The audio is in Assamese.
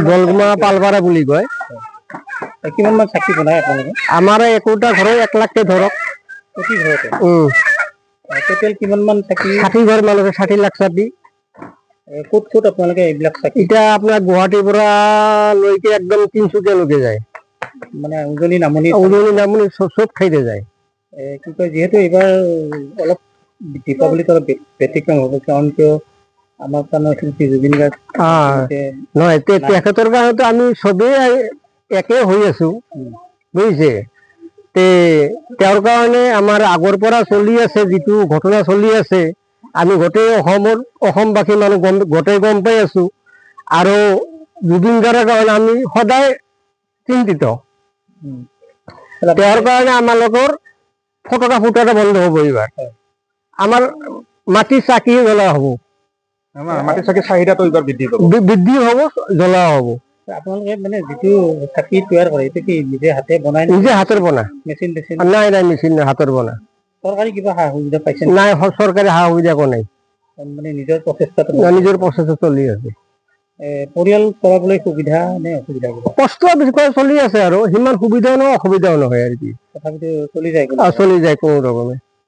দলগুমা পালপাৰা বুলি কয়। কিমান মান চাকি বনাই আপোনালোকে? আমাৰ একোটা ঘৰৰ 1 লাখকে ধৰক। প্ৰতি ঘৰতে টোটেল কিমান মান চাকি? 60 ঘৰ মানুহে 60 লাখ চাকি। ক'ত ক'ত আপোনালোকে এইবিলাক চাকি? এতিয়া আপোনাৰ গুৱাহাটীৰ পৰা লৈকে একদম তিনচুকীয়ালৈকে যায়, মানে উজনি নামনি চব ঠাইতে যায়। কি কয়, যিহেতু এইবাৰ অলপ দীপাৱলীত অলপ ব্যতিক্ৰম হ'ব, কাৰণ কিয় আমাৰ কাৰণে শিল্পী জুবিন গাৰ্গ নহয়, তেখেতৰ কাৰণেতো আমি চবেই একে হৈ আছো, বুজিছে। তেওঁৰ কাৰণে আমাৰ আগৰ পৰা চলি আছে, যিটো ঘটনা চলি আছে, আমি গোটেই অসমবাসী মানুহ গোটেই গম পাই আছো। আৰু জুবিন গাৰ্গৰ কাৰণে আমি সদায় চিন্তিত। তেওঁৰ কাৰণে আমালোকৰ ফটকা ফুটাটো বন্ধ হ'ব। এইবাৰ আমাৰ মাটিৰ চাকি জ্বলা হ'ব, মাটিৰ চাকিৰ চাহিদাটো এইবাৰ বৃদ্ধি হ'ব, জ্বলা হ'ব। আপোনালোকে মানে যিটো চাকি তৈয়াৰ কৰে, এইটো কি নিজে হাতে বনাই? নিজে হাতৰ বনা। মেচিন নাই, মেচিন নাই, হাতৰ বনা। চৰকাৰী কিবা সা সুবিধা পাইছে? নাই, চৰকাৰী সা সুবিধা একো নাই। মানে নিজৰ প্ৰচেষ্টা চলি আছে। পৰিয়াল চলাবলৈ সুবিধা নে অসুবিধা? কষ্ট বিষয়ে চলি আছে, আৰু সিমান সুবিধাও নহয়, অসুবিধাও নহয়, আৰু কি তথাপিতো চলি যায়, কোনো ৰকমে।